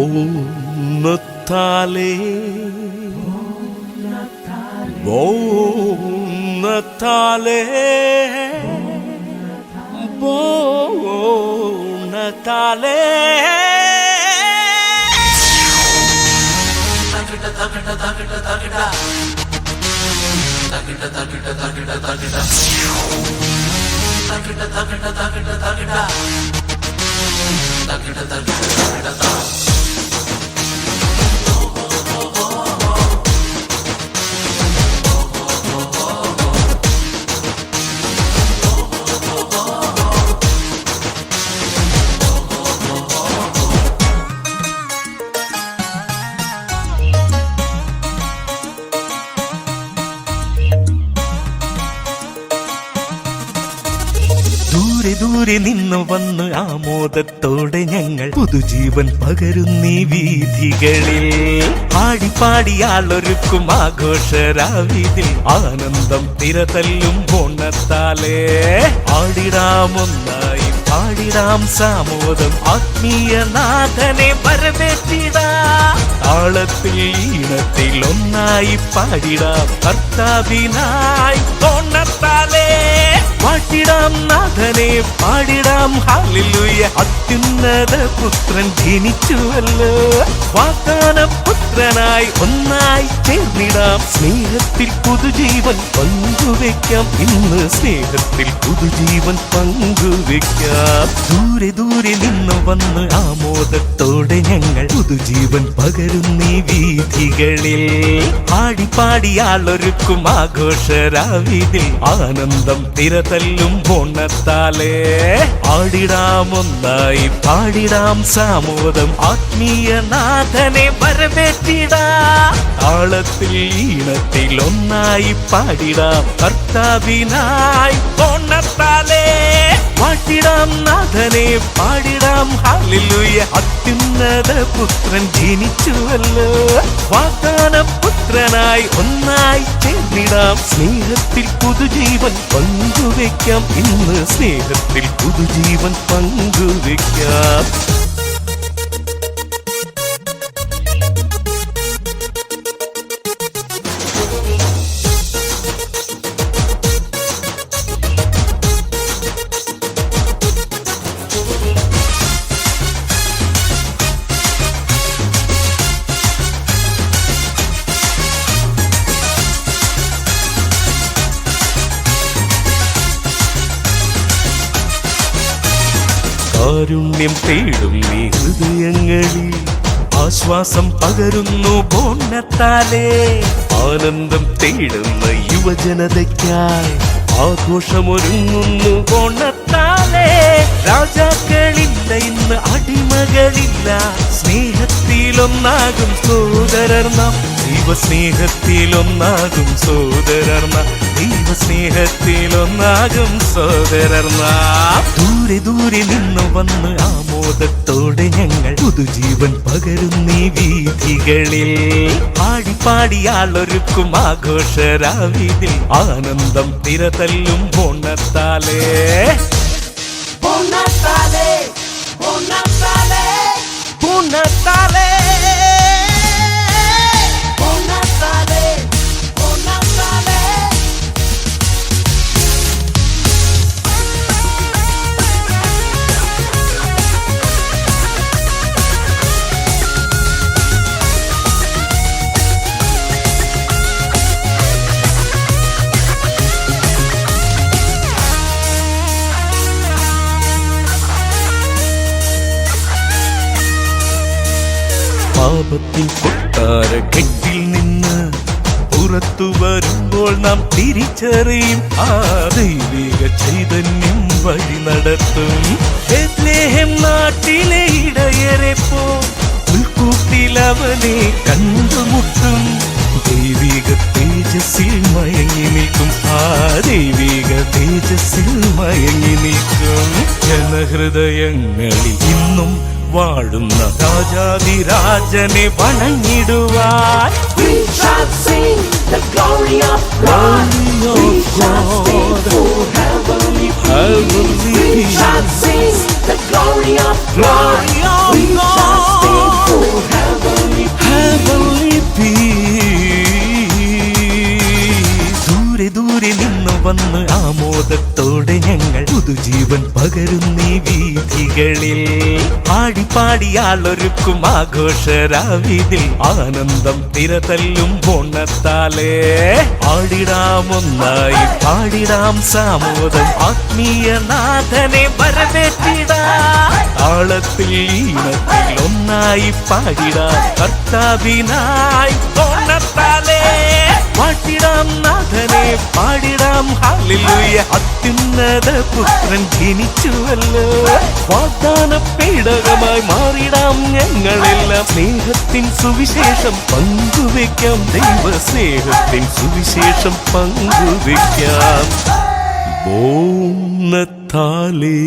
Buon Natale, Buon Natale, Buon Natale. ദൂരെ ദൂരെ നിന്ന് വന്ന് ആമോദത്തോടെ ഞങ്ങൾ പുതുജീവൻ പകരുന്നീ വീഥികളിൽ. ആടിപ്പാടിയാളൊരുക്കും ആഘോഷരാവിതിൽ ആനന്ദം തിരതല്ലും ഓണത്താലേ. ആടിടാമൊന്നായി പാടിടാം സാമോദം ആത്മീയനാഥനെ വരവേറ്റിടാം. താളത്തിൽ ഈണത്തിൽ ഒന്നായി പാടിടാം കർത്താവിനായി ഓണത്താലേ. പാട്ടിടാം നാഥനെ പാടിടാം ഹല്ലേലൂയ. അത്യുന്നത പുത്രൻ ജനിച്ചുവല്ലോ. വാഗ്ദാന പുത്രനായി ഒന്നായി ചേർന്നിടാം. സ്നേഹത്തിൽ പുതുജീവൻ പങ്കുവെക്കാം. ഇന്ന് സ്നേഹത്തിൽ പുതുജീവൻ പങ്കുവെക്കാം. ദൂരെ ദൂരെ നിന്ന് വന്ന് ആമോദത്തോടെ ഞങ്ങൾ പുതുജീവൻ പകരുന്നീ വീഥികളിൽ. ആടിപ്പാടിയാളൊരുക്കും ആഘോഷരാവിതിൽ ആനന്ദം തിരതല്ലും ഓണത്താലേ. ആടിടാമൊന്നായി പാടിടാം സാമോദം ആത്മീയനാഥനെ വരവേറ്റിടാം. താളത്തിൽ ഈണത്തിൽ ഒന്നായി പാടിടാം കർത്താവിനായി ഓണത്താലേ. പാട്ടിടാം നാഥനെ പാടിടാം ഹല്ലേലൂയ. അത്യുന്നത പുത്രൻ ജനിച്ചുവല്ലോ. വാഗ്ദാന പുത്രനായി ഒന്നായി ചേർന്നിടാം. സ്നേഹത്തിൽ പുതുജീവൻ പങ്കുവെക്കാം. ഇന്ന് സ്നേഹത്തിൽ പുതുജീവൻ പങ്കുവെക്കാം. കാരുണ്യം തേടും നീ ഹൃദയങ്ങളിൽ ആശ്വാസം പകരുന്നു ഓണത്താലേ. ആനന്ദം തേടുന്ന യുവജനതയ്ക്കായി ആഘോഷമൊരുങ്ങുന്നു ഓണത്താലേ. രാജാക്കളില്ല ഇന്ന് അടിമകളില്ല. സ്നേഹത്തിലൊന്നാകും സോദരർ നാം. ദൈവസ്നേഹത്തിലൊന്നാകും സോദരർ നാം. ദൈവസ്നേഹത്തിലൊന്നാകും സോദരർ നാം. ദൂരെ ദൂരെ നിന്ന് വന്ന് ആമോദത്തോടെ ഞങ്ങൾ പുതുജീവൻ പകരുന്നീ വീഥികളിൽ. ആടിപ്പാടിയാളൊരുക്കും ആഘോഷരാവിതിൽ ആനന്ദം തിരതല്ലും ഓണത്താലേ. ഓണത്താലേ, ഓണത്താലേ, ഓണത്താലേ. പാപത്തിൻ കൊട്ടാരക്കെട്ടിൽ നിന്ന് പുറത്തു വരുമ്പോൾ നാം തിരിച്ചറിയും ആ ദൈവിക ചൈതന്യം വഴി നടത്തും. ബേത്ലഹേം നാട്ടിലെ ഇടയരെ പോൽ ഉൾക്കൂട്ടിലവനെ കണ്ടുമുട്ടും. ദൈവിക തേജസ്സിൽ മയങ്ങി നിൽക്കും. ആ ദൈവിക തേജസ്സിൽ മയങ്ങി നിൽക്കും. ജനഹൃദയങ്ങളിൽ ഇന്നും വാഴുന്ന രാജാതിരാജനെ വണങ്ങിടുവാൻ. We shall sing the glory of God. We shall sing for heavenly peace. We shall sing the glory of God. We shall sing for വന്ന് ആമോദത്തോടെ ഞങ്ങൾ പുതുജീവൻ പകരുന്നീ വീഥികളിൽ. പാടിപ്പാടിയാളൊരുക്കും ആഘോഷരാവിതിൽ ആനന്ദം തിരതല്ലും ഓണത്താലേ. ആടിടാമൊന്നായി പാടിടാം സാമോദം, ആത്മീയനാഥനെ വരവേറ്റിടാം. താളത്തിൽ ഈണത്തിൽ ഒന്നായി പാടിടാം കർത്താവിനായി ഓണത്താലേ. പാട്ടിടാം നാഥനെ പാടിടാം ഹല്ലേലൂയ, അത്യുന്നത പുത്രൻ ജനിച്ചുവല്ലോ. വാഗ്ദാന പേടകമായി മാറിടാം ഞങ്ങളെല്ലാം. സ്നേഹത്തിൻ സുവിശേഷം പങ്കുവെക്കാം, ദൈവ സ്നേഹത്തിൻ സുവിശേഷം പങ്കുവെക്കാം. ഓണത്താലേ.